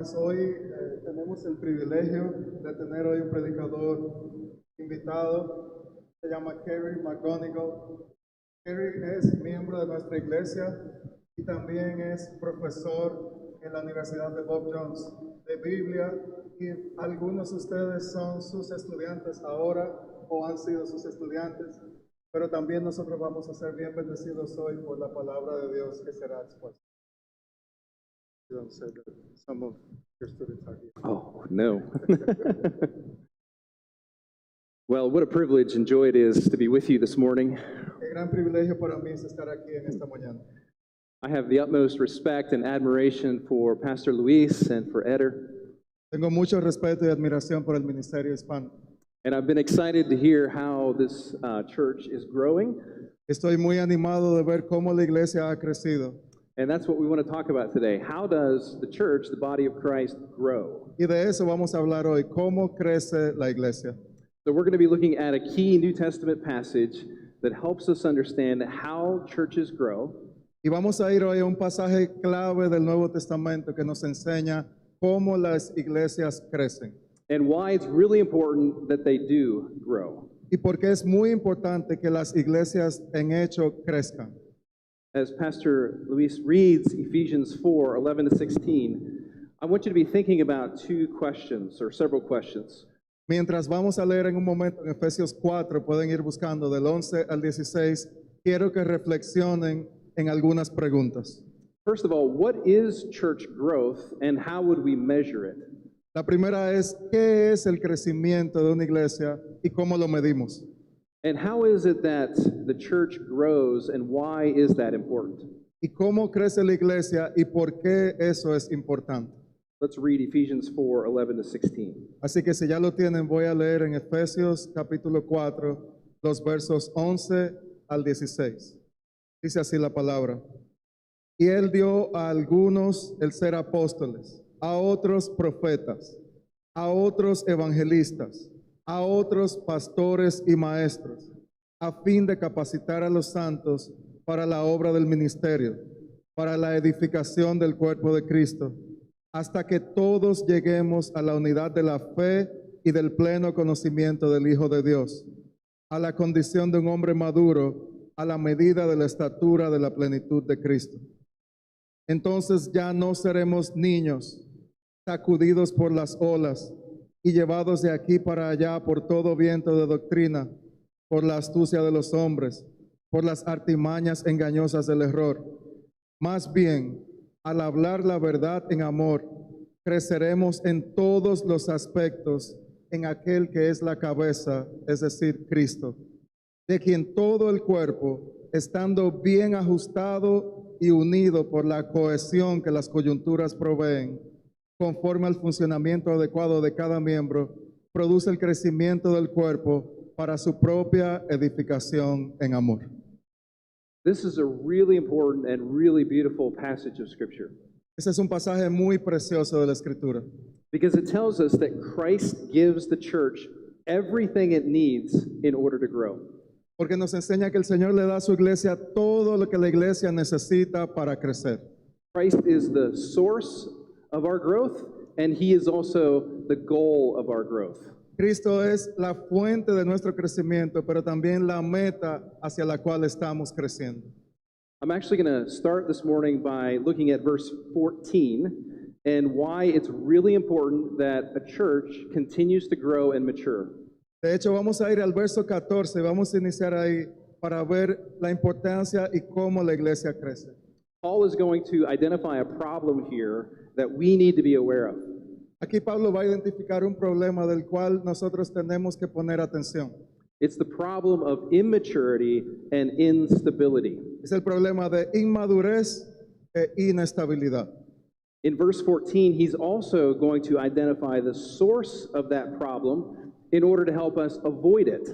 Pues hoy tenemos el privilegio de tener hoy un predicador invitado, se llama Kerry McGonigal. Kerry es miembro de nuestra iglesia y también es profesor en la Universidad de Bob Jones de Biblia, y algunos de ustedes son sus estudiantes ahora o han sido sus estudiantes, pero también nosotros vamos a ser bien bendecidos hoy por la palabra de Dios que será expuesta. Some of your students are here. Oh, no. Well, what a privilege and joy it is to be with you this morning. Qué gran privilegio para mí es estar aquí en esta mañana. I have the utmost respect and admiration for Pastor Luis and for Eder, Tengo mucho respeto y admiración por el ministerio hispano. and I've been excited to hear how this church is growing, Estoy muy animado de ver cómo la iglesia ha crecido. and that's what we want to talk about today. How does the church, the body of Christ, grow? Y de eso vamos a hablar hoy, cómo crece la iglesia. So we're going to be looking at a key New Testament passage that helps us understand how churches grow, Y vamos a ir hoy a un pasaje clave del Nuevo Testamento que nos enseña cómo las iglesias crecen. and why it's really important that they do grow. Y por qué es muy importante que las iglesias en hecho crezcan. As Pastor Luis reads Ephesians 4:11 to 16, I want you to be thinking about two questions or several questions. Mientras vamos a leer en un momento en Efesios 4, pueden ir buscando del 11 al 16, quiero que reflexionen en algunas preguntas. First of all, what is church growth and how would we measure it? La primera es, ¿qué es el crecimiento de una iglesia y cómo lo medimos? And how is it that the church grows and why is that important? ¿Y cómo crece la iglesia y por qué eso es importante? Let's read Ephesians 4:11 to 16. Así que si ya lo tienen, voy a leer en Efesios capítulo 4, los versos 11 al 16. Dice así la palabra. Y él dio a algunos el ser apóstoles, a otros profetas, a otros evangelistas, a otros pastores y maestros, a fin de capacitar a los santos para la obra del ministerio, para la edificación del cuerpo de Cristo, hasta que todos lleguemos a la unidad de la fe y del pleno conocimiento del Hijo de Dios, a la condición de un hombre maduro, a la medida de la estatura de la plenitud de Cristo. Entonces ya no seremos niños, sacudidos por las olas y llevados de aquí para allá por todo viento de doctrina, por la astucia de los hombres, por las artimañas engañosas del error. Más bien, al hablar la verdad en amor, creceremos en todos los aspectos en aquel que es la cabeza, es decir, Cristo, de quien todo el cuerpo, estando bien ajustado y unido por la cohesión que las coyunturas proveen, conforme al funcionamiento adecuado de cada miembro, produce el crecimiento del cuerpo para su propia edificación en amor. This is a really important and really beautiful passage of Scripture Ese es un pasaje muy precioso de la Escritura, because it tells us that Christ gives the church everything it needs in order to grow. porque nos enseña que el Señor le da a su iglesia todo lo que la iglesia necesita para crecer. Christ is the source of our growth, and He is also the goal of our growth. Cristo es la fuente de nuestro crecimiento, pero también la meta hacia la cual estamos creciendo. I'm actually going to start this morning by looking at verse 14 and why it's really important that a church continues to grow and mature. De hecho, vamos a ir al verso 14, vamos a iniciar ahí para ver la importancia y cómo la iglesia crece. Paul is going to identify a problem here that we need to be aware of. Aquí Pablo va a identificar un problema del cual nosotros tenemos que poner atención. It's the problem of immaturity and instability. Es el problema de inmadurez e inestabilidad. In verse 14, he's also going to identify the source of that problem in order to help us avoid it.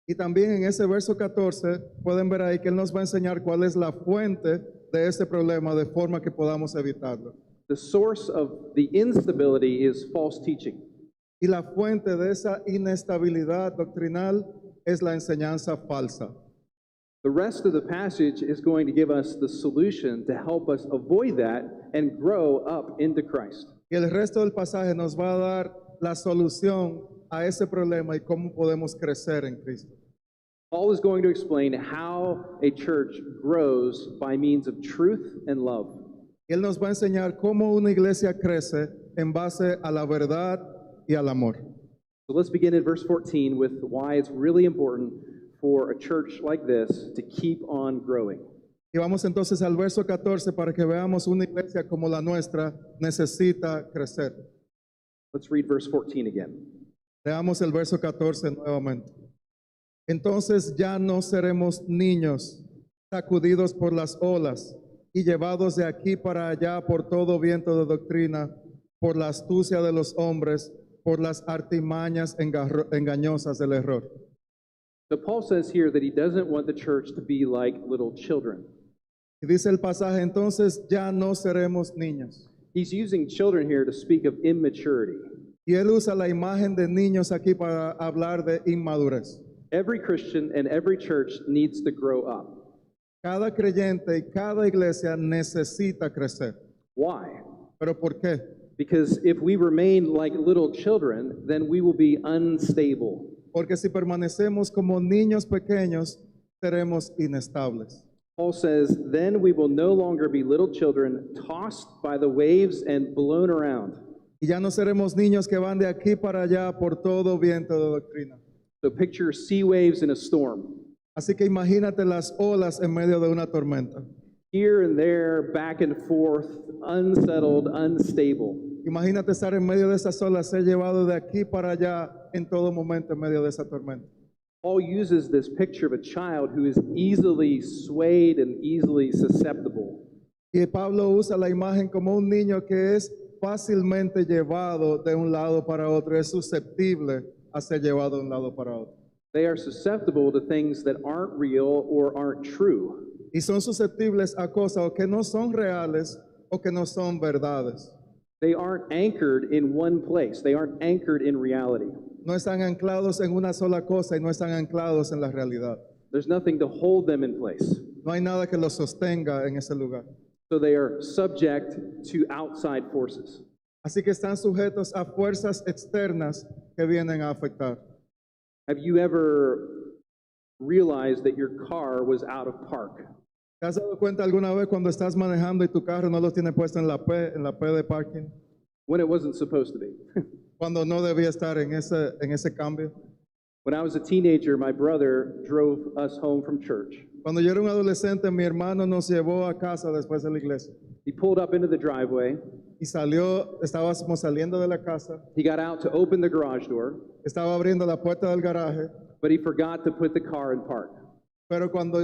Y también en ese verso 14 pueden ver ahí que él nos va a enseñar cuál es la fuente de ese problema de forma que podamos evitarlo. The source of the instability is false teaching. Y la fuente de esa inestabilidad doctrinal es la enseñanza falsa. The rest of the passage is going to give us the solution to help us avoid that and grow up into Christ. Y Y el resto del pasaje nos va a dar la solución a ese problema y cómo podemos crecer en Cristo. Paul is going to explain how a church grows by means of truth and love. Y él nos va a enseñar cómo una iglesia crece en base a la verdad y al amor. So let's begin in verse 14 with why it's really important for a church like this to keep on growing. Y vamos entonces al verso 14 para que veamos una iglesia como la nuestra necesita crecer. Let's read verse 14 again. Leamos el verso 14 nuevamente. Entonces ya no seremos niños sacudidos por las olas y llevados de aquí para allá por todo viento de doctrina, por la astucia de los hombres, por las artimañas engañosas del error. So Paul says here that he doesn't want the church to be like little children. Y dice el pasaje, entonces ya no seremos niños. He's using children here to speak of immaturity. Y él usa la imagen de niños aquí para hablar de inmadurez. Every Christian and every church needs to grow up. Cada creyente y cada iglesia necesita crecer. Why? ¿Pero por qué? Because if we remain like little children, then we will be unstable. Porque si permanecemos como niños pequeños, seremos inestables. Paul says, then we will no longer be little children tossed by the waves and blown around. Y ya no seremos niños que van de aquí para allá por todo viento de doctrina. So picture sea waves in a storm. Así que imagínate las olas en medio de una tormenta. Here and there, back and forth, unsettled, unstable. Imagínate estar en medio de esas olas, ser llevado de aquí para allá en todo momento en medio de esa tormenta. Paul uses this picture of a child who is easily swayed and easily susceptible. Y Pablo usa la imagen como un niño que es fácilmente llevado de un lado para otro, es susceptible a ser llevado de un lado para otro. They are susceptible to things that aren't real or aren't true. Y son susceptibles a cosas o que no son reales o que no son verdades. They aren't anchored in one place. They aren't anchored in reality. No están anclados en una sola cosa y no están anclados en la realidad. There's nothing to hold them in place. No hay nada que los sostenga en ese lugar. So they are subject to outside forces. Así que están sujetos a fuerzas externas que vienen a afectar. Have you ever realized that your car was out of park? ¿Te has dado cuenta alguna vez cuando estás manejando y tu carro no lo tiene puesto en la P de parking? When it wasn't supposed to be. Cuando no debía estar en ese cambio. When I was a teenager, my brother drove us home from church. Cuando yo era un adolescente, mi hermano nos llevó a casa después de la iglesia. He pulled up into the driveway. Y estábamos saliendo de la casa, He got out to open the garage door, estaba abriendo la puerta del garaje, but he forgot to put the car in park. pero cuando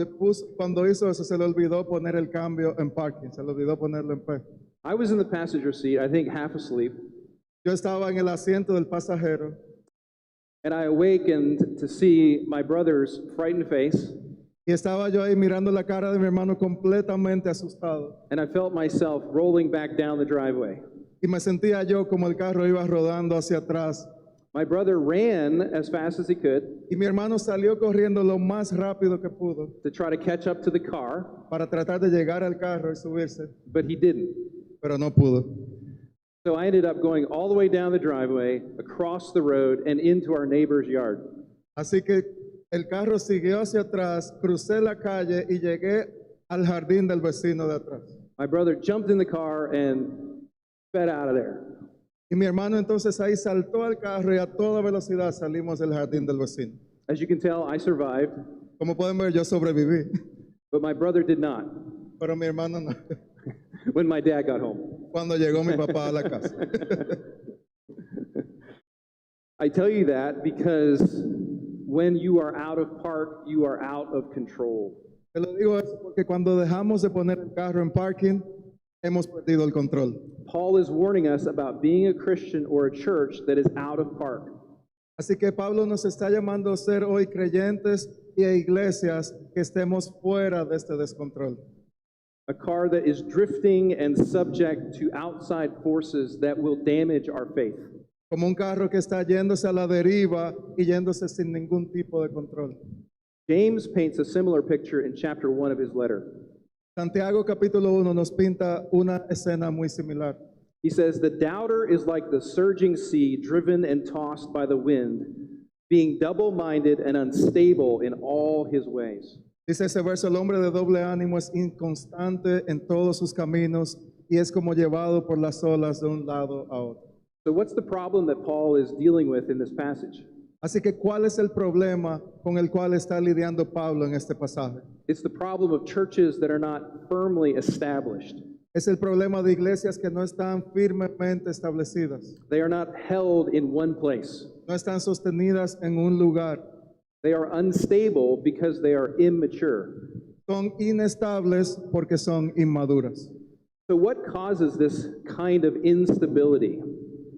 hizo eso se le olvidó poner el cambio en parking, se le olvidó ponerlo en P. I was in the passenger seat, I think half asleep, Yo estaba en el asiento del pasajero and I awakened to see my brother's frightened face, y estaba yo ahí mirando la cara de mi hermano completamente asustado. and I felt myself rolling back down the driveway. Y me sentía yo como el carro iba rodando hacia atrás. My brother ran as fast as he could Y mi hermano salió corriendo lo más rápido que pudo to try to catch up to the car, para tratar de llegar al carro y subirse, but he didn't. pero no pudo. So I ended up going all the way down the driveway, across the road, and into our neighbor's yard. Así que el carro siguió hacia atrás, crucé la calle y llegué al jardín del vecino de atrás. My brother jumped in the car and sped out of there. Y mi hermano entonces ahí saltó al carro y a toda velocidad salimos del jardín del vecino. As you can tell, I survived, Como pueden ver, yo sobreviví, but my brother did not pero mi hermano no. when my dad got home. Cuando llegó mi papá a la casa. I tell you that because when you are out of park, you are out of control. Te lo digo eso porque cuando dejamos de poner el carro en parking, hemos perdido el control. Paul is warning us about being a Christian or a church that is out of park. Así que Pablo nos está llamando a ser hoy creyentes y a iglesias que estemos fuera de este descontrol. A car that is drifting and subject to outside forces that will damage our faith. Como un carro que está yéndose a la deriva y yéndose sin ningún tipo de control. James paints a similar picture in chapter 1 of his letter. Santiago capítulo 1 nos pinta una escena muy similar. He says, the doubter is like the surging sea, driven and tossed by the wind, being double-minded and unstable in all his ways. Dice ese verso, el hombre de doble ánimo es inconstante en todos sus caminos y es como llevado por las olas de un lado a otro. So what's the problem that Paul is dealing with in this passage? Así que, ¿cuál es el problema con el cual está lidiando Pablo en este pasaje? It's the problem of churches that are not firmly established. Es el problema de iglesias que no están firmemente establecidas, They are not held in one place. no están sostenidas en un lugar, They are unstable because they are immature. son inestables porque son inmaduras. So what causes this kind of instability?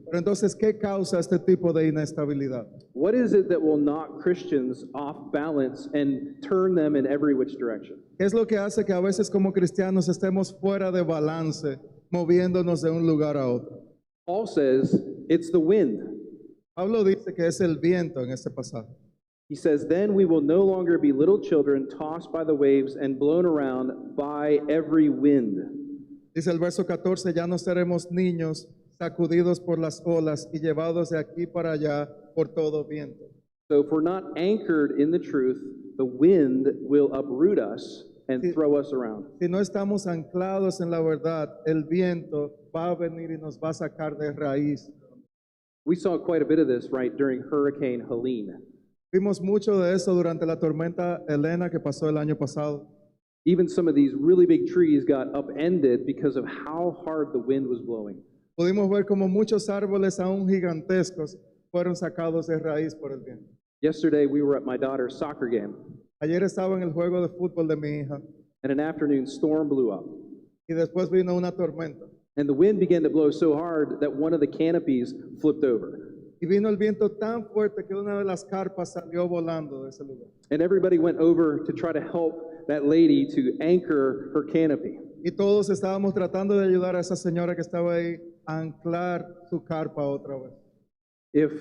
Pero entonces, ¿qué causa este tipo de inestabilidad? What is it that will knock Christians off balance and turn them in every which direction? ¿Qué es lo que hace que a veces como cristianos estemos fuera de balance, moviéndonos de un lugar a otro? Paul says it's the wind. Pablo dice que es el viento en este pasaje. He says, then we will no longer be little children tossed by the waves and blown around by every wind. Dice el verso 14, ya no seremos niños sacudidos por las olas y llevados de aquí para allá por todo viento. So if we're not anchored in the truth, the wind will uproot us and throw us around. Si no estamos anclados en la verdad, el viento va a venir y nos va a sacar de raíz. We saw quite a bit of this, right, during Hurricane Helene. Vimos mucho de eso durante la tormenta Elena que pasó el año pasado. Even some of these really big trees got upended because of how hard the wind was blowing. Pudimos ver como muchos árboles aún gigantescos fueron sacados de raíz por el viento. Yesterday, we were at my daughter's soccer game, Ayer estaba en el juego de fútbol de mi hija and an afternoon storm blew up. y después vino una tormenta. And the wind began to blow so hard that one of the canopies flipped over. Y vino el viento tan fuerte que una de las carpas salió volando de ese lugar. And everybody went over to try to help that lady to anchor her canopy. Y todos estábamos tratando de ayudar a esa señora que estaba ahí a anclar su carpa otra vez. If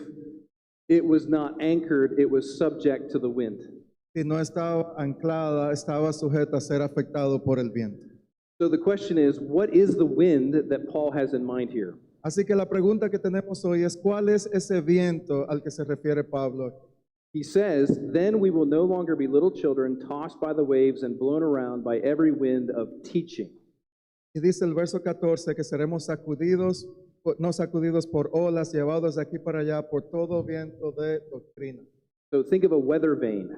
it was not anchored, it was subject to the wind. Si no estaba anclada, estaba sujeta a ser afectado por el viento. So the question is, what is the wind that Paul has in mind here? Así que la pregunta que tenemos hoy es, ¿cuál es ese viento al que se refiere Pablo? He says, then we will no longer be little children tossed by the waves and blown around by every wind of teaching. Y dice el verso 14 que seremos sacudidos, no sacudidos por olas, llevados de aquí para allá por todo viento de doctrina. So think of a weather vane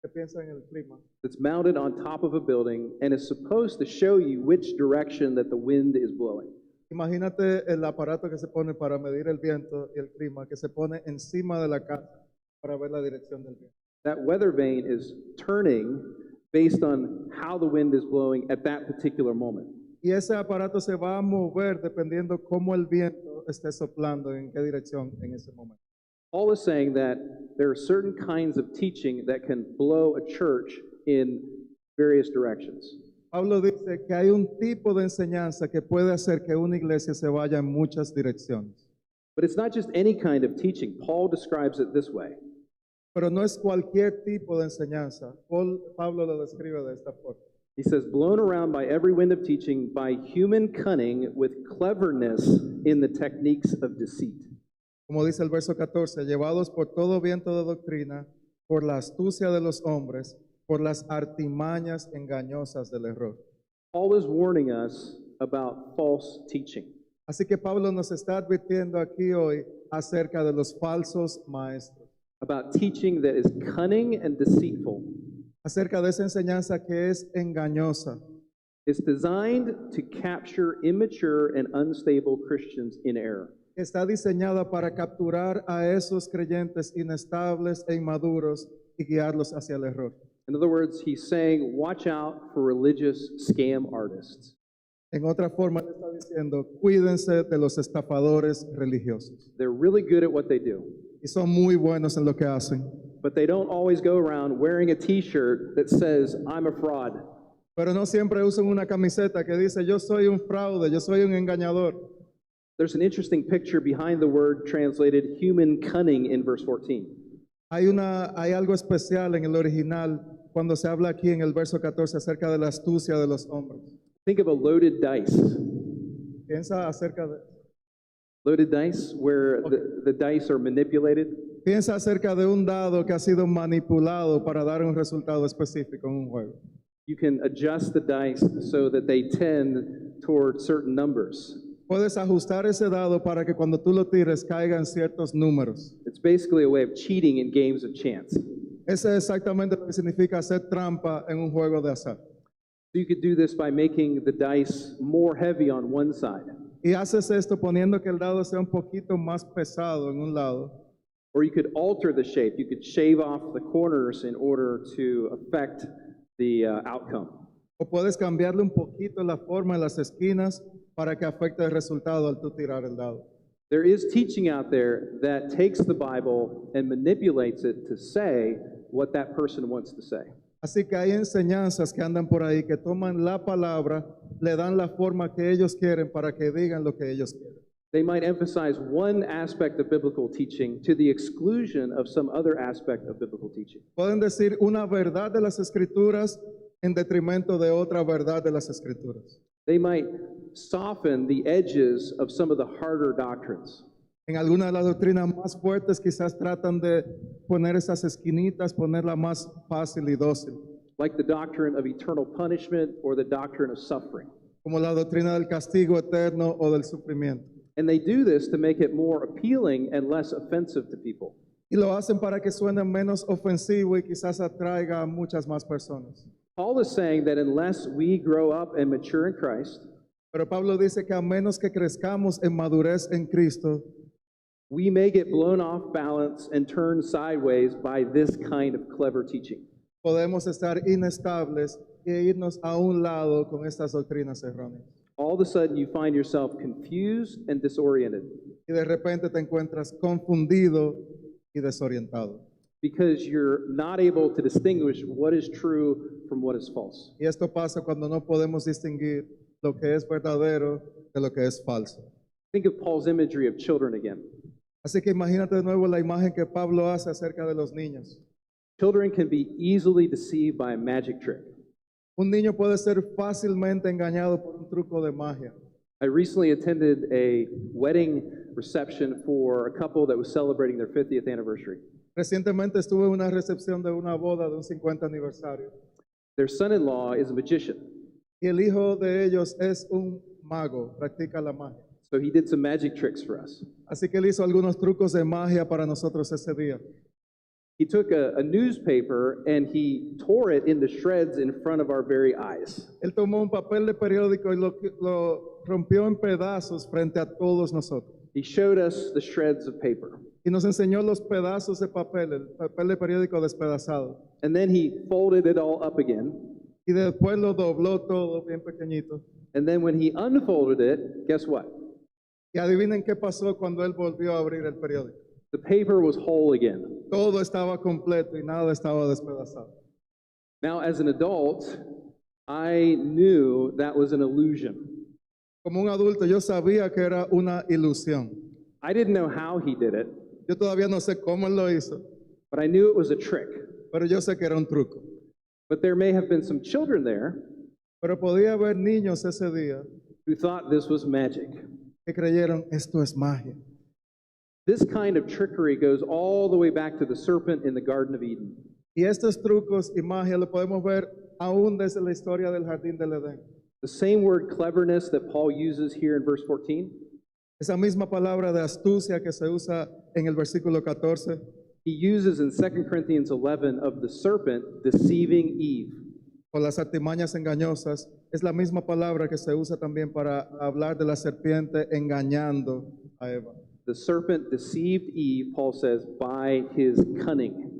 ¿Qué piensa en el clima? that's mounted on top of a building and is supposed to show you which direction that the wind is blowing. Imagínate el aparato que se pone para medir el viento y el clima, que se pone encima de la casa para ver la dirección del viento. That weather vane is turning based on how the wind is blowing at that particular moment. Y ese aparato se va a mover dependiendo cómo el viento esté soplando, en qué dirección en ese momento. Paul is saying that there are certain kinds of teaching that can blow a church in various directions. Pablo dice que hay un tipo de enseñanza que puede hacer que una iglesia se vaya en muchas direcciones. But it's not just any kind of teaching. Paul describes it this way. Pero no es cualquier tipo de enseñanza. Pablo lo describe de esta forma. He says, blown around by every wind of teaching, by human cunning, with cleverness in the techniques of deceit. Como dice el verso 14, llevados por todo viento de doctrina, por la astucia de los hombres, por las artimañas engañosas del error. Paul is warning us about false teaching. Así que Pablo nos está advirtiendo aquí hoy acerca de los falsos maestros, About teaching that is cunning and deceitful. acerca de esa enseñanza que es engañosa. It's designed to capture immature and unstable Christians in error. Está diseñada para capturar a esos creyentes inestables e inmaduros y guiarlos hacia el error. In other words, he's saying, watch out for religious scam artists. En otra forma, le está diciendo, cuídense de los estafadores religiosos. They're really good at what they do, Y son muy buenos en lo que hacen. but they don't always go around wearing a t-shirt that says, I'm a fraud. Pero no siempre usan una camiseta que dice, yo soy un fraude, yo soy un engañador. There's an interesting picture behind the word translated human cunning in verse 14. Hay algo especial en el original cuando se habla aquí en el verso 14 acerca de la astucia de los hombres. Think of a loaded dice. Piensa acerca de, Loaded dice, where the dice are manipulated. piensa acerca de un dado que ha sido manipulado para dar un resultado específico en un juego. You can adjust the dice so that they tend toward certain numbers. Puedes ajustar ese dado para que cuando tú lo tires caigan ciertos números. It's basically a way of cheating in games of chance. Ese es exactamente lo que significa hacer trampa en un juego de azar. So you could do this by making the dice more heavy on one side, Y haces esto poniendo que el dado sea un poquito más pesado en un lado. or you could alter the shape. You could shave off the corners in order to affect the outcome. O puedes cambiarle un poquito la forma en las esquinas para que afecte el resultado al tú tirar el dado. There is teaching out there that takes the Bible and manipulates it to say what that person wants to say. Así que hay enseñanzas que andan por ahí que toman la palabra, le dan la forma que ellos quieren para que digan lo que ellos quieren. They might emphasize one aspect of biblical teaching to the exclusion of some other aspect of biblical teaching. Pueden decir una verdad de las escrituras en detrimento de otra verdad de las escrituras. They might soften the edges of some of the harder doctrines. En algunas de las doctrinas más fuertes quizás tratan de poner esas esquinitas, ponerla más fácil y dócil, Like the doctrine of eternal punishment or the doctrine of suffering. como la doctrina del castigo eterno o del sufrimiento. And they do this to make it more appealing and less offensive to people. Y lo hacen para que suene menos ofensivo y quizás atraiga a muchas más personas. Paul is saying that unless we grow up and mature in Christ, Pero Pablo dice que a menos que crezcamos en madurez en Cristo, we may get blown off balance and turned sideways by this kind of clever teaching. podemos estar inestables e irnos a un lado con estas doctrinas erróneas. All of a sudden, you find yourself confused and disoriented Y de repente te encuentras confundido y desorientado. because you're not able to distinguish what is true from what is false. Y esto pasa cuando no podemos distinguir lo que es verdadero de lo que es falso. Think of Paul's imagery of children again. Así que imagínate de nuevo la imagen que Pablo hace acerca de los niños. Children can be easily deceived by a magic trick. Un niño puede ser fácilmente engañado por un truco de magia. I recently attended a wedding reception for a couple that was celebrating their 50th anniversary. Recientemente estuve en una recepción de una boda de un 50 aniversario. Their son-in-law is a magician, Y el hijo de ellos es un mago, practica la magia. so he did some magic tricks for us. Así que él hizo algunos trucos de magia para nosotros ese día. He took a newspaper and he tore it into shreds in front of our very eyes. Él tomó un papel de periódico y lo rompió en pedazos frente a todos nosotros. He showed us the shreds of paper. Y nos enseñó los pedazos de papel, el papel de periódico despedazado. And then he folded it all up again. Y después lo dobló todo bien pequeñito. And then when he unfolded it, guess what? Y adivinen qué pasó cuando él volvió a abrir el periódico. The paper was whole again. Todo estaba completo y nada estaba despedazado. Now, as an adult, I knew that was an illusion. Como un adulto yo sabía que era una ilusión. I didn't know how he did it, Yo todavía no sé cómo él lo hizo, but I knew it was a trick. pero yo sé que era un truco. But there may have been some children there Pero podía haber niños ese día who thought this was magic. que creyeron, esto es magia. This kind of trickery goes all the way back to the serpent in the Garden of Eden. Y estos trucos y magia lo podemos ver aún desde la historia del jardín del Edén. The same word cleverness that Paul uses here in verse 14, Esa misma palabra de astucia que se usa en el versículo 14, he uses in 2 Corinthians 11 of the serpent deceiving Eve. o las artimañas engañosas, es la misma palabra que se usa también para hablar de la serpiente engañando a Eva. The serpent deceived Eve, Paul says, by his cunning.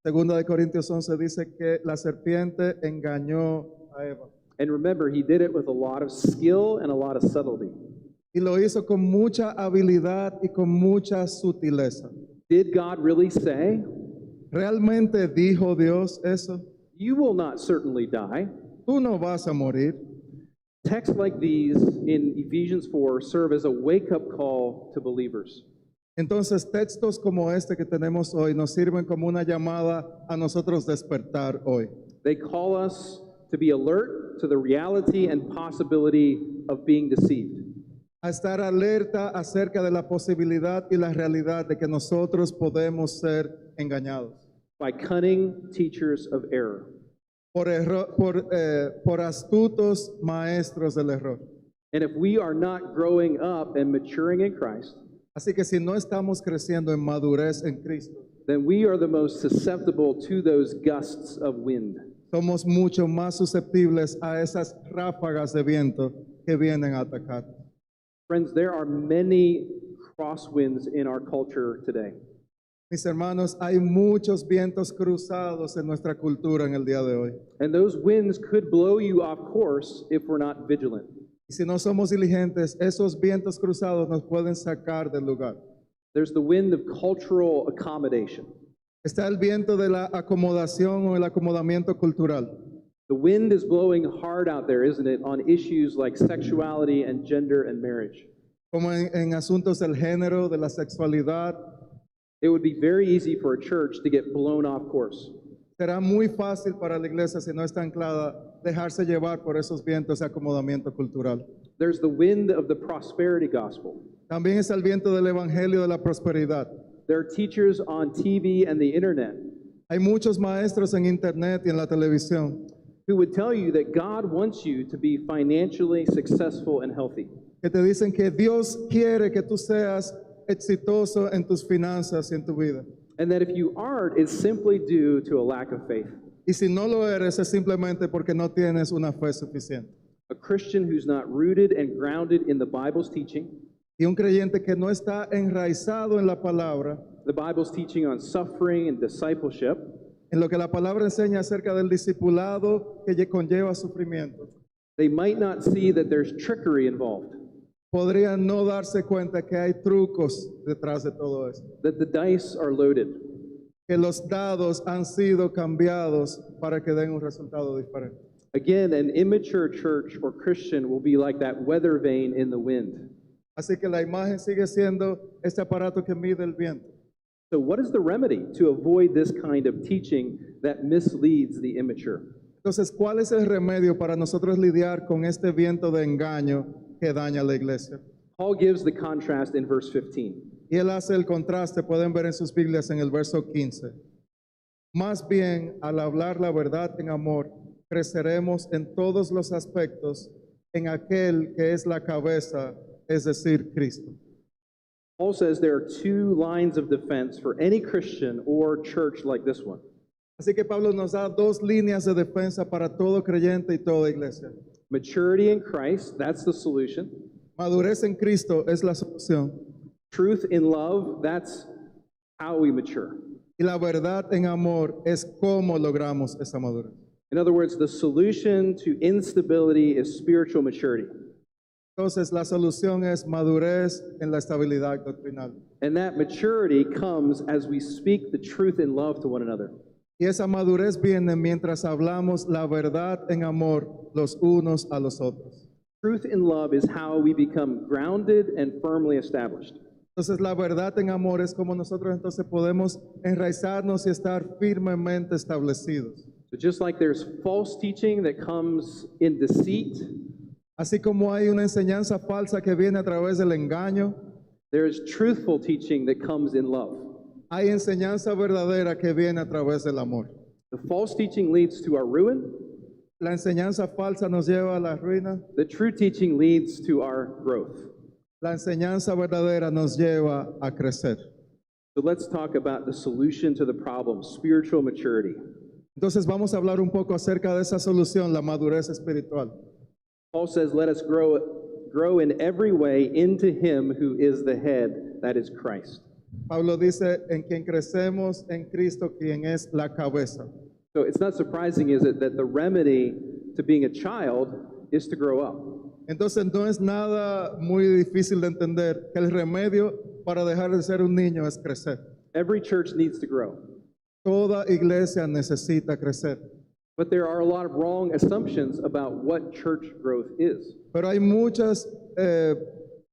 Segunda de Corintios 11 dice que la serpiente engañó a Eva. And remember, he did it with a lot of skill and a lot of subtlety. Y lo hizo con mucha habilidad y con mucha sutileza. Did God really say, ¿Realmente dijo Dios eso? "You will not certainly die"? Tú no vas a morir. Texts like these in Ephesians 4 serve as a wake-up call to believers. Entonces textos como este que tenemos hoy nos sirven como una llamada a nosotros despertar hoy. They call us to be alert to the reality and possibility of being deceived. a estar alerta acerca de la posibilidad y la realidad de que nosotros podemos ser engañados by cunning teachers of error. por astutos maestros del error. And if we are not growing up and maturing in Christ, Así que si no estamos creciendo en madurez en Cristo, then we are the most susceptible to those gusts of wind. somos mucho más susceptibles a esas ráfagas de viento que vienen a atacar. Friends, there are many crosswinds in our culture today. Mis hermanos, hay muchos vientos cruzados en nuestra cultura en el día de hoy. And those winds could blow you off course if we're not vigilant. Y si no somos diligentes, esos vientos cruzados nos pueden sacar del lugar. There's the wind of cultural accommodation. Está el viento de la acomodación o el acomodamiento cultural. The wind is blowing hard out there, isn't it, on issues like sexuality and gender and marriage. Como en asuntos del género, de la sexualidad. It would be very easy for a church to get blown off course. Será muy fácil para la iglesia, si no está anclada, dejarse llevar por esos vientos de acomodamiento cultural. There's the wind of the prosperity gospel. También es el viento del evangelio de la prosperidad. There are teachers on TV and the internet Hay muchos maestros en internet y en la televisión who would tell you that God wants you to be financially successful and healthy. que te dicen que Dios quiere que tú seas exitoso en tus finanzas y en tu vida. And that if you aren't, it's simply due to a lack of faith. Y si no lo eres, es simplemente porque no tienes una fe suficiente. A Christian who's not rooted and grounded in the Bible's teaching, Y un creyente que no está enraizado en la palabra, the Bible's teaching on suffering and discipleship, en lo que la palabra enseña acerca del discipulado que conlleva sufrimiento, they might not see that there's trickery involved, podrían no darse cuenta que hay trucos detrás de todo esto, that the dice are loaded, que los dados han sido cambiados para que den un resultado diferente. Again, an immature church or Christian will be like that weather vane in the wind. Así que la imagen sigue siendo este aparato que mide el viento. So what is the remedy to avoid this kind of teaching that misleads the immature? Entonces, ¿cuál es el remedio para nosotros lidiar con este viento de engaño que daña a la iglesia? Paul gives the contrast in verse 15. Y él hace el contraste, pueden ver en sus Biblias en el verso 15. Más bien, al hablar la verdad en amor, creceremos en todos los aspectos en aquel que es la cabeza, es decir, Cristo. Paul says there are two lines of defense for any Christian or church like this one. Así que Pablo nos da dos líneas de defensa para todo creyente y toda iglesia. Maturity in Christ, that's the solution. Madurez en Cristo es la solución. Truth in love, that's how we mature. Y la verdad en amor es cómo logramos esa madurez. In other words, the solution to instability is spiritual maturity. Entonces, la solución es madurez en la estabilidad doctrinal. And that maturity comes as we speak the truth in love to one another. Y esa madurez viene mientras hablamos la verdad en amor los unos a los otros. Truth in love is how we become grounded and firmly established. Entonces, la verdad en amor es como nosotros entonces podemos enraizarnos y estar firmemente establecidos. So just like there's false teaching that comes in deceit, Así como hay una enseñanza falsa que viene a través del engaño, there is truthful teaching that comes in love. hay enseñanza verdadera que viene a través del amor. The false teaching leads to our ruin. La enseñanza falsa nos lleva a la ruina. The true teaching leads to our growth. La enseñanza verdadera nos lleva a crecer. So let's talk about the solution to the problem, spiritual maturity. Entonces vamos a hablar un poco acerca de esa solución, la madurez espiritual. Paul says, let us grow in every way into him who is the head, that is Christ. Pablo dice, en quien crecemos en Cristo, quien es la cabeza. So it's not surprising, is it, that the remedy to being a child is to grow up. Entonces no es nada muy difícil de entender que el remedio para dejar de ser un niño es crecer. Every church needs to grow. Toda iglesia necesita crecer. But there are a lot of wrong assumptions about what church growth is. Pero hay muchas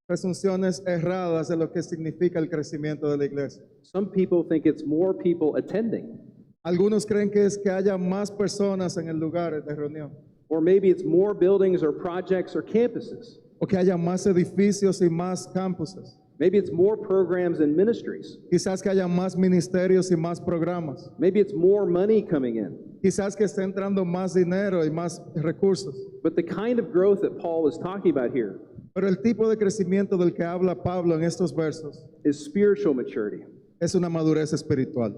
presunciones erradas de lo que significa el crecimiento de la iglesia. Some people think it's more people attending, Algunos creen que es que haya más personas en el lugar de reunión. or maybe it's more buildings or projects or campuses. o que haya más edificios y más campuses. Maybe it's more programs and ministries. Quizás que haya más ministerios y más programas. Maybe it's more money coming in. Quizás que esté entrando más dinero y más recursos. But the kind of growth that Paul is talking about here Pero el tipo de crecimiento del que habla Pablo en estos versos is spiritual maturity. es una madurez espiritual.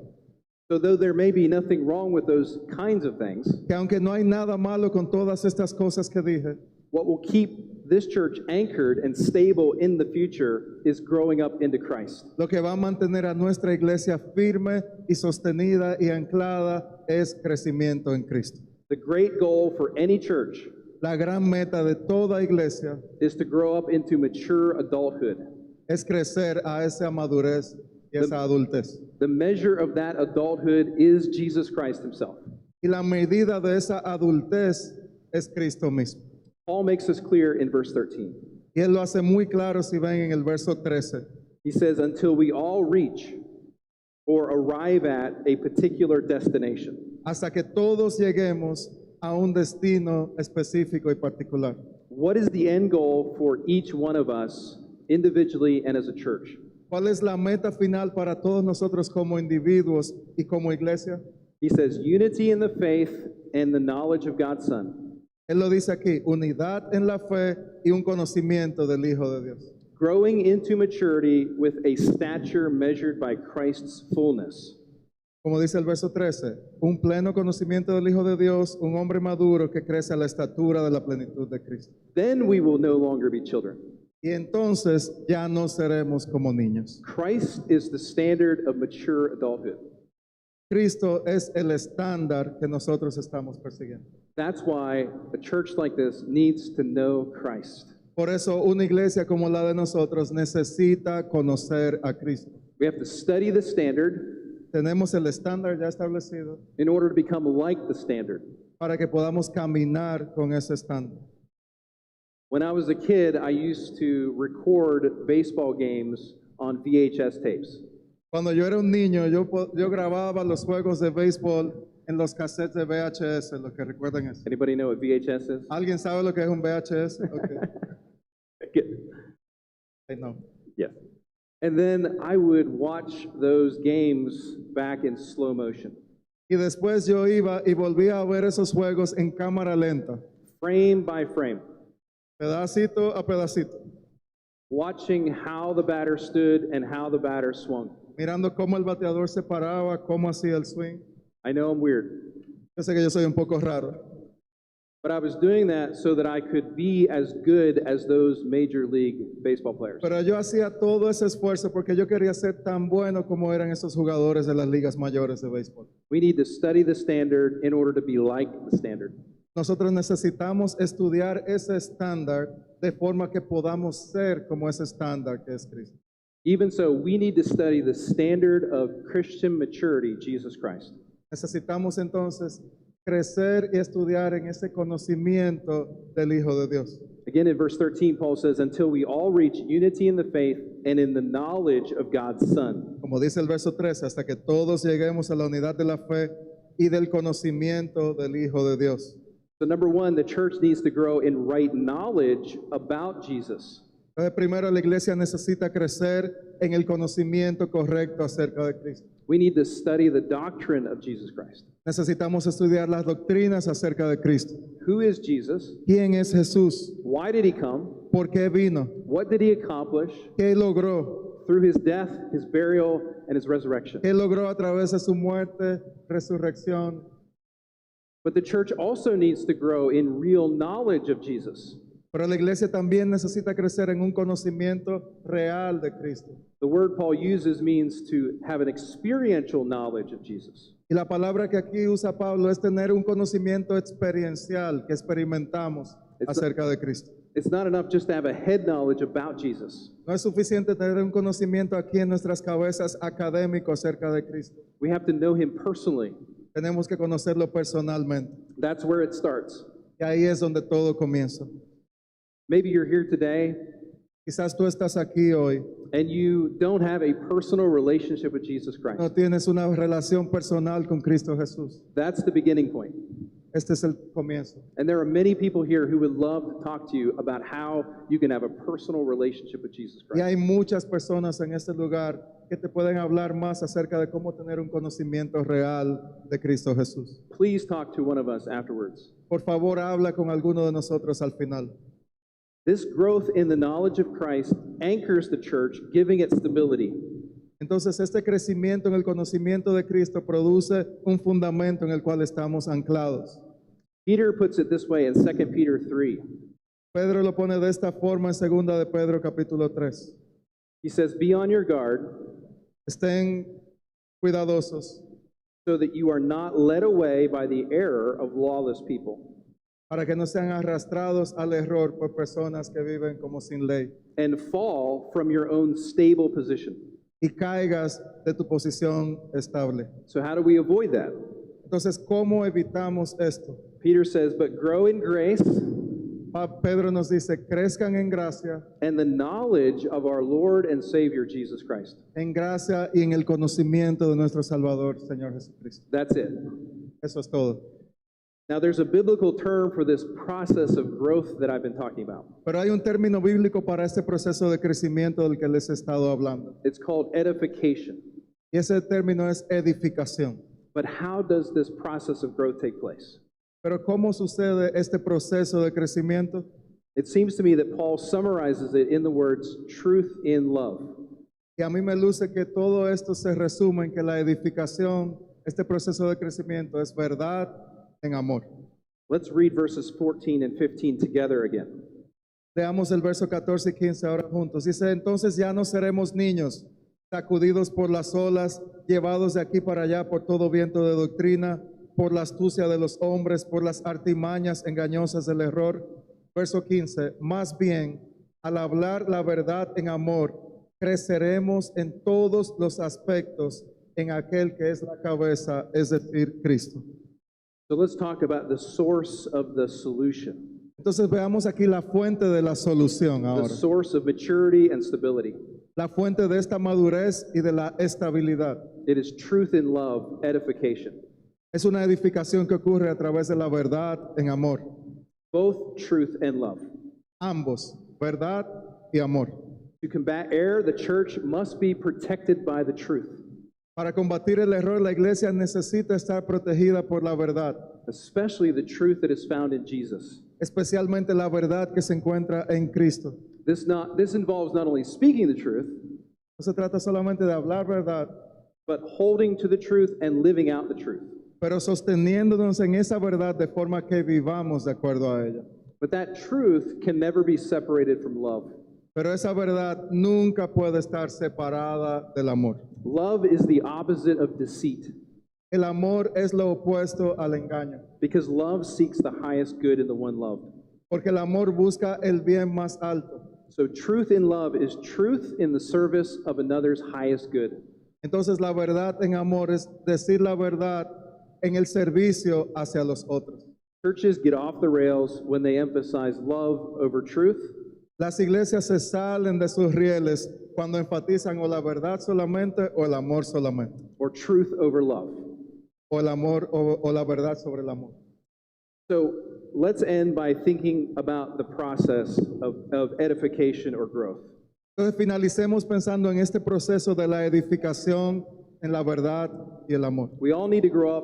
So though there may be nothing wrong with those kinds of things, Que aunque no hay nada malo con todas estas cosas que dije, what will keep this church anchored and stable in the future is growing up into Christ. lo que va a mantener a nuestra iglesia firme y sostenida y anclada es crecimiento en Cristo. The great goal for any church La gran meta de toda iglesia is to grow up into mature adulthood. es crecer a esa madurez y esa adultez. The measure of that adulthood is Jesus Christ himself. Y la medida de esa adultez es Cristo mismo. Paul makes this clear in verse 13. Y él lo hace muy claro si ven en el verso 13. He says, until we all reach or arrive at a particular destination. Hasta que todos lleguemos a un destino específico y particular. What is the end goal for each one of us individually and as a church? ¿Cuál es la meta final para todos nosotros como individuos y como iglesia? He says, unity in the faith and the knowledge of God's Son. Él lo dice aquí, unidad en la fe y un conocimiento del Hijo de Dios. Growing into maturity with a stature measured by Christ's fullness. Como dice el verso 13, un pleno conocimiento del Hijo de Dios, un hombre maduro que crece a la estatura de la plenitud de Cristo. Then we will no longer be children. Y entonces ya no seremos como niños. Christ is the standard of mature adulthood. Cristo es el estándar que nosotros estamos persiguiendo. That's why a church like this needs to know Christ. Por eso una iglesia como la de nosotros necesita conocer a Cristo. We have to study the standard Tenemos el estándar ya establecido in order to become like the standard. para que podamos caminar con ese estándar. When I was a kid, I used to record baseball games on VHS tapes. Cuando yo era un niño, yo grababa los juegos de béisbol en los cassettes de VHS, los que recuerdan eso. Anybody know what VHS is? ¿Alguien sabe lo que es un VHS? Okay. Good. I know. Yes. And then I would watch those games back in slow motion, Y después yo iba y volvía a ver esos juegos en cámara lenta, frame by frame, pedacito a pedacito, watching how the batter stood and how the batter swung. mirando cómo el bateador se paraba, cómo hacía el swing. I know I'm weird, Yo sé que yo soy un poco raro, but I was doing that so that I could be as good as those Major League Baseball players. pero yo hacía todo ese esfuerzo porque yo quería ser tan bueno como eran esos jugadores de las ligas mayores de béisbol. We need to study the standard in order to be like the standard. Nosotros necesitamos estudiar ese estándar de forma que podamos ser como ese estándar que es Cristo. Even so, we need to study the standard of Christian maturity, Jesus Christ. Necesitamos entonces crecer y estudiar en ese conocimiento del Hijo de Dios. Again, in verse 13, Paul says, until we all reach unity in the faith and in the knowledge of God's Son. Como dice el verso 13, hasta que todos lleguemos a la unidad de la fe y del conocimiento del Hijo de Dios. So number one, the church needs to grow in right knowledge about Jesus. Entonces, primero la iglesia necesita crecer en el conocimiento correcto acerca de Cristo. We need to study the doctrine of Jesus Christ. Necesitamos estudiar las doctrinas acerca de Cristo. Who is Jesus? ¿Quién es Jesús? Why did he come? ¿Por qué vino? What did he accomplish ¿Qué logró? through his death, his burial, and his resurrection? ¿Qué logró a través de su muerte, resurrección? But the church also needs to grow in real knowledge of Jesus. Pero la iglesia también necesita crecer en un conocimiento real de Cristo. The word Paul uses means to have an experiential knowledge of Jesus. Y la palabra que aquí usa Pablo es tener un conocimiento experiencial que experimentamos acerca de Cristo. It's not enough just to have a head knowledge about Jesus. No es suficiente tener un conocimiento aquí en nuestras cabezas académico acerca de Cristo. We have to know him personally. Tenemos que conocerlo personalmente. That's where it starts. Y ahí es donde todo comienza. Maybe you're here today Quizás tú estás aquí hoy, and you don't have a personal relationship with Jesus Christ. no tienes una relación personal con Cristo Jesús. That's the beginning point. Este es el comienzo. And there are many people here who would love to talk to you about how you can have a personal relationship with Jesus Y Christ. hay muchas personas en este lugar que te pueden hablar más acerca de cómo tener un conocimiento real de Cristo Jesús. Please talk to one of us afterwards. Por favor, habla con alguno de nosotros al final. This growth in the knowledge of Christ anchors the church, giving it stability. Entonces, este crecimiento en el conocimiento de Cristo produce un fundamento en el cual estamos anclados. Peter puts it this way in 2 Peter 3. Pedro lo pone de esta forma en 2 de Pedro capítulo 3. He says, "Be on your guard, Estén cuidadosos so that you are not led away by the error of lawless people, para que no sean arrastrados al error por personas que viven como sin ley and fall from your own stable position." y caigas de tu posición estable. So how do we avoid that? Entonces, ¿cómo evitamos esto? Peter says, "But grow in grace Pedro nos dice, crezcan en gracia, and the knowledge of our Lord and Savior Jesus Christ." en gracia y en el conocimiento de nuestro Salvador, Señor Jesucristo. That's it. Eso es todo. Now, there's a biblical term for this process of growth that I've been talking about. Pero hay un término bíblico para este proceso de crecimiento del que les he estado hablando. It's called edification. Y ese término es edificación. But how does this process of growth take place? Pero ¿cómo sucede este proceso de crecimiento? It seems to me that Paul summarizes it in the words truth in love. Y a mí me luce que todo esto se resume en que la edificación, este proceso de crecimiento es verdad en amor. Let's read verses 14 and 15 together again. Leamos el verso 14 y 15 ahora juntos. Dice, entonces ya no seremos niños, sacudidos por las olas, llevados de aquí para allá por todo viento de doctrina, por la astucia de los hombres, por las artimañas engañosas del error. Verso 15, más bien, al hablar la verdad en amor, creceremos en todos los aspectos en aquel que es la cabeza, es decir, Cristo. So let's talk about the source of the solution, Entonces veamos aquí la fuente de la solución the ahora. source of maturity and stability. La fuente de esta madurez y de la estabilidad. It is truth in love, edification. Es una edificación que ocurre a través de la verdad en amor. Both truth and love. Ambos, verdad y amor. To combat error, the church must be protected by the truth, Para combatir el error, la iglesia necesita estar protegida por la verdad, especially the truth that is found in Jesus. especialmente la verdad que se encuentra en Cristo. This involves not only speaking the truth, No se trata solamente de hablar verdad, but holding to the truth and living out the truth. pero sosteniéndonos en esa verdad de forma que vivamos de acuerdo a ella. But that truth can never be separated from love. Pero esa verdad nunca puede estar separada del amor. Love is the opposite of deceit, El amor es lo opuesto al engaño, because love seeks the highest good in the one loved. porque el amor busca el bien más alto. So truth in love is truth in the service of another's highest good. Entonces la verdad en amor es decir la verdad en el servicio hacia los otros. Churches get off the rails when they emphasize love over truth, Las iglesias se salen de sus rieles cuando enfatizan o la verdad solamente o el amor solamente, or truth over love. o el amor o la verdad sobre el amor. So let's end by thinking about the process of edification or growth. Entonces finalicemos pensando en este proceso de la edificación en la verdad y el amor. We all need to grow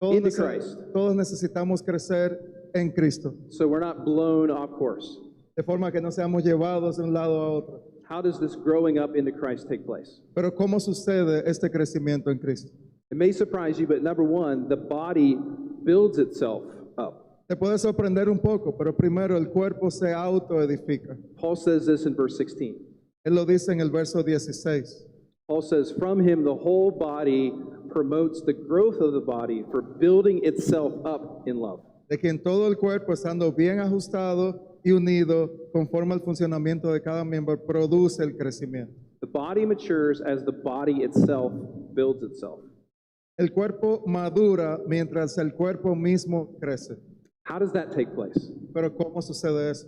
up into Christ, Todos necesitamos crecer en Cristo, so we're not blown off course. de forma que no seamos llevados de un lado a otro. How does this growing up into Christ take place? Pero ¿cómo sucede este crecimiento en Cristo? It may surprise you, but number one, the body builds itself up. Te puede sorprender un poco, pero primero el cuerpo se autoedifica. Paul says this in verse 16. Él lo dice en el verso 16. Paul says, "From him the whole body promotes the growth of the body for building itself up in love." De quien todo el cuerpo, estando bien ajustado y unido, conforme al funcionamiento de cada miembro, produce el crecimiento. The body matures as the body itself builds itself. El cuerpo madura mientras el cuerpo mismo crece. How does that take place? Pero ¿cómo sucede eso?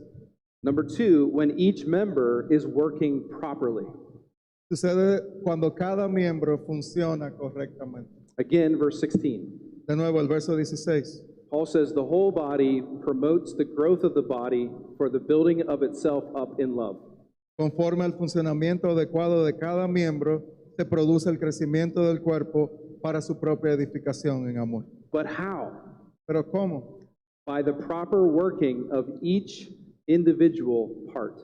Number two, when each member is working properly. Sucede cuando cada miembro funciona correctamente. Again, verse 16. De nuevo, el verso 16. Paul says the whole body promotes the growth of the body for the building of itself up in love. Conforme al funcionamiento adecuado de cada miembro, se produce el crecimiento del cuerpo para su propia edificación en amor. But how? ¿Pero cómo? By the proper working of each individual part.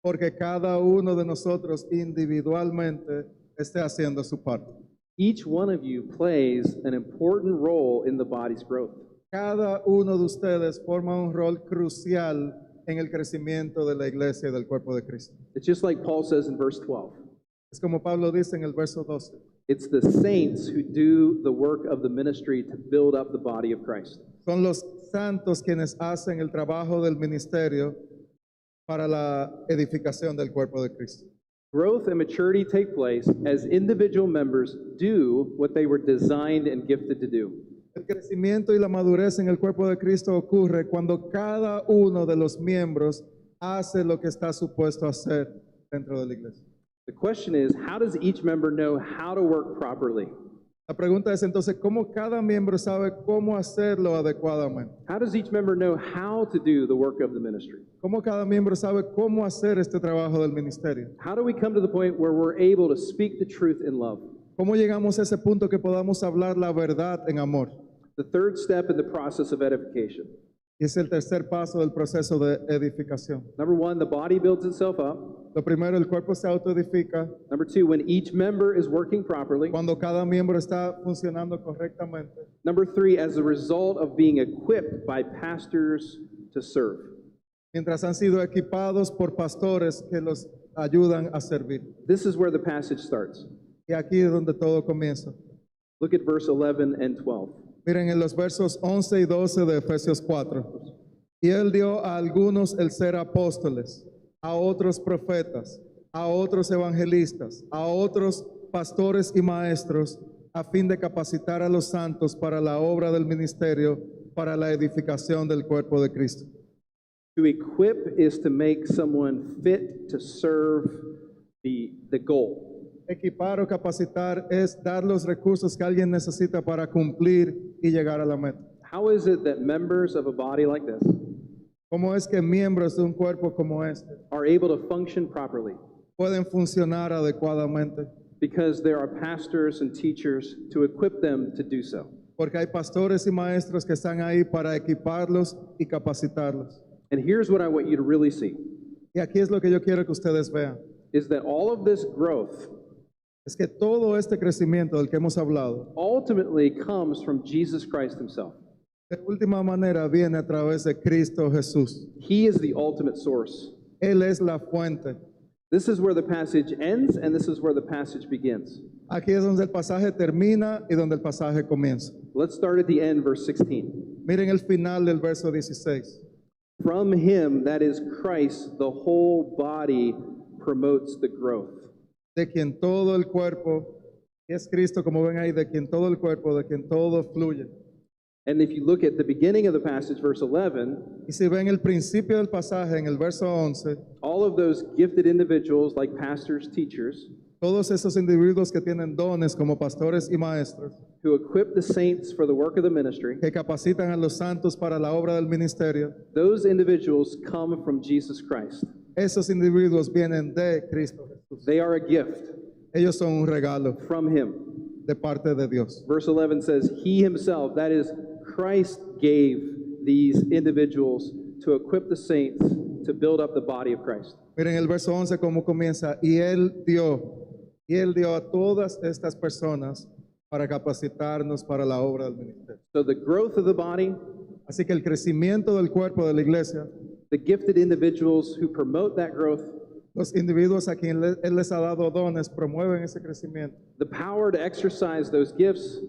Porque cada uno de nosotros individualmente esté haciendo su parte. Each one of you plays an important role in the body's growth. Cada uno de ustedes forma un rol crucial en el crecimiento de la iglesia y del cuerpo de Cristo. It's just like Paul says in verse 12. Es como Pablo dice en el verso 12. It's the saints who do the work of the ministry to build up the body of Christ. Son los santos quienes hacen el trabajo del ministerio para la edificación del cuerpo de Cristo. Growth and maturity take place as individual members do what they were designed and gifted to do. El crecimiento y la madurez en el cuerpo de Cristo ocurre cuando cada uno de los miembros hace lo que está supuesto a hacer dentro de la iglesia. The question is, how does each member know how to work properly? La pregunta es entonces, ¿cómo cada miembro sabe cómo hacerlo adecuadamente? How does each member know how to do the work of the ministry? ¿Cómo cada miembro sabe cómo hacer este trabajo del ministerio? How do we come to the point where we're able to speak the truth in love? ¿Cómo llegamos a ese punto que podamos hablar la verdad en amor? The third step in the process of edification. Y es el tercer paso del proceso de edificación. Number one, the body builds itself up. Lo primero, el cuerpo se autoedifica Number two, when each member is working properly. cuando cada miembro está funcionando correctamente. Number three, as a result of being equipped by pastors to serve. Mientras han sido equipados por pastores que los ayudan a servir. This is where the passage starts. Y aquí es donde todo comienza. Look at verse 11 and 12. Miren en los versos 11 y 12 de Efesios 4. Y él dio a algunos el ser apóstoles, a otros profetas, a otros evangelistas, a otros pastores y maestros, a fin de capacitar a los santos para la obra del ministerio, para la edificación del cuerpo de Cristo. To equip is to make someone fit to serve the goal. Equipar o capacitar es dar los recursos que alguien necesita para cumplir y llegar a la meta. How is it that members of a body like this ¿Cómo es que miembros de un cuerpo como este are able to function properly? pueden funcionar adecuadamente? Because there are pastors and teachers to equip them to do so. Porque hay pastores y maestros que están ahí para equiparlos y capacitarlos. And here's what I want you to really see, Y aquí es lo que yo quiero que ustedes vean. is that all of this growth Es que todo este crecimiento del que hemos hablado, ultimately comes from Jesus Christ himself. de última manera viene a través de Cristo Jesús. He is the ultimate source. Él es la fuente. This is where the passage ends, and this is where the passage begins. Aquí es donde el pasaje termina y donde el pasaje comienza. Let's start at the end, verse 16. Miren el final del verso 16. From him, that is Christ, the whole body promotes the growth. De quien todo el cuerpo, y es Cristo como ven ahí, de quien todo el cuerpo, de quien todo fluye. And if you look at the beginning of the passage, verse 11, Y si ven el principio del pasaje en el verso 11, all of those gifted individuals like pastors, teachers, todos esos individuos que tienen dones como pastores y maestros, who equip the saints for the work of the ministry, que capacitan a los santos para la obra del ministerio, those individuals come from Jesus Christ. esos individuos vienen de Cristo Jesús. They are a gift Ellos son un regalo from him. de parte de Dios. Verse 11 says, he himself, that is Christ, gave these individuals to equip the saints to build up the body of Christ. Miren el verso 11 cómo comienza. Y Él dio a todas estas personas para capacitarnos para la obra del ministerio. So the growth of the body, Así que el crecimiento del cuerpo de la iglesia, the gifted individuals who promote that growth, los individuos a quien Él les ha dado dones promueven ese crecimiento. the power to exercise those gifts,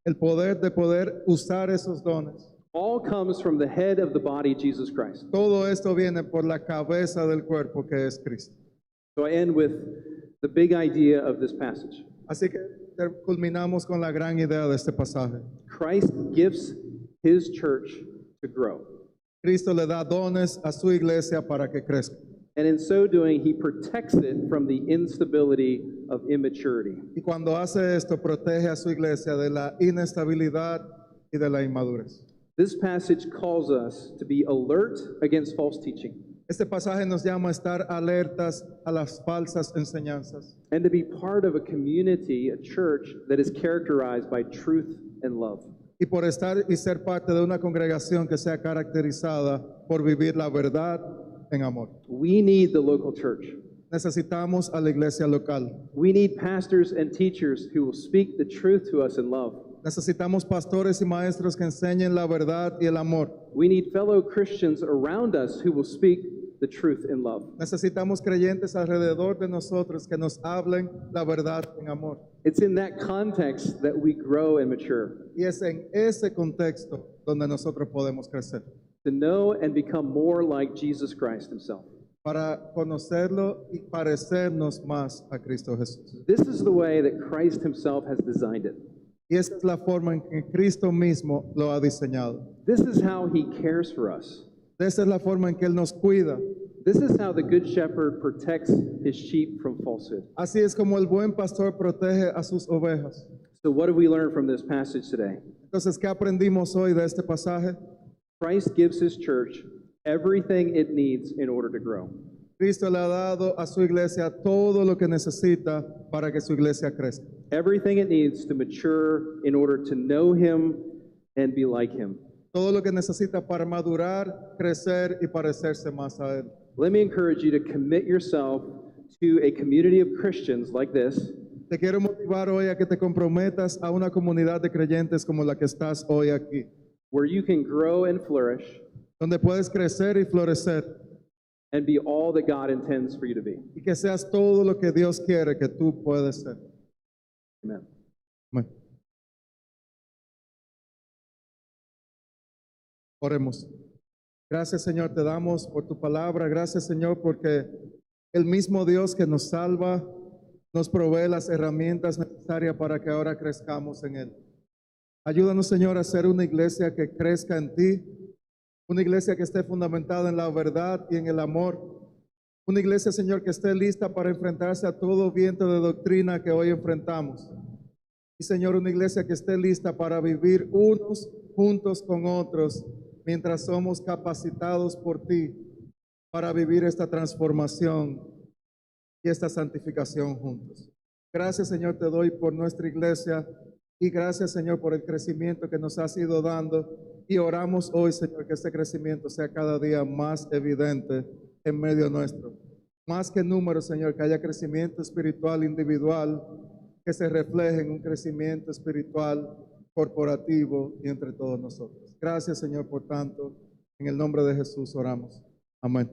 El poder de poder usar esos dones. all comes from the head of the body, Jesus Christ. Todo esto viene por la cabeza del cuerpo que es Cristo. So I end with the big idea of this passage. Así que culminamos con la gran idea de este pasaje. Christ gifts his church to grow. Cristo le da dones a su iglesia para que crezca. And in so doing, he protects it from the instability of immaturity. Y cuando hace esto, protege a su iglesia de la inestabilidad y de la inmadurez. This passage calls us to be alert against false teaching Este pasaje nos llama a estar alertas a las falsas enseñanzas and to be part of a community, a church that is characterized by truth and love. y por estar y ser parte de una congregación que sea caracterizada por vivir la verdad en amor. We need the local church. Necesitamos a la iglesia local. We need pastors and teachers who will speak the truth to us in love. Necesitamos pastores y maestros que enseñen la verdad y el amor. We need fellow Christians around us who will speak the truth in love. Necesitamos creyentes alrededor de nosotros que nos hablen la verdad en amor. It's in that context that we grow and mature, Y es en ese contexto donde nosotros podemos crecer. to know and become more like Jesus Christ himself. Para conocerlo y parecernos más a Cristo Jesús. This is the way that Christ himself has designed it. Y esa es la forma en que Cristo mismo lo ha diseñado. This is how he cares for us. Esa es la forma en que Él nos cuida. This is how the good shepherd protects his sheep from falsehood. Así es como el buen pastor protege a sus ovejas. So what have we learned from this passage today? Entonces, ¿qué aprendimos hoy de este pasaje? Christ gives his church everything it needs in order to grow. Cristo le ha dado a su iglesia todo lo que necesita para que su iglesia crezca. Everything it needs to mature in order to know him and be like him. Todo lo que necesita para madurar, crecer y parecerse más a Él. Let me encourage you to commit yourself to a community of Christians like this, Te quiero motivar hoy a que te comprometas a una comunidad de creyentes como la que estás hoy aquí, where you can grow and flourish donde puedes crecer y florecer and be all that God intends for you to be. y que seas todo lo que Dios quiere que tú puedes ser. Amen. Amén. Oremos. Gracias, Señor, te damos por tu palabra. Gracias, Señor, porque el mismo Dios que nos salva nos provee las herramientas necesarias para que ahora crezcamos en Él. Ayúdanos, Señor, a ser una iglesia que crezca en ti, una iglesia que esté fundamentada en la verdad y en el amor, una iglesia, Señor, que esté lista para enfrentarse a todo viento de doctrina que hoy enfrentamos. Y, Señor, una iglesia que esté lista para vivir unos juntos con otros mientras somos capacitados por ti para vivir esta transformación y esta santificación juntos. Gracias, Señor, te doy por nuestra iglesia y gracias, Señor, por el crecimiento que nos has ido dando y oramos hoy, Señor, que este crecimiento sea cada día más evidente en medio nuestro. Más que número, Señor, que haya crecimiento espiritual individual que se refleje en un crecimiento espiritual corporativo y entre todos nosotros. Gracias, Señor, por tanto. En el nombre de Jesús oramos. Amén.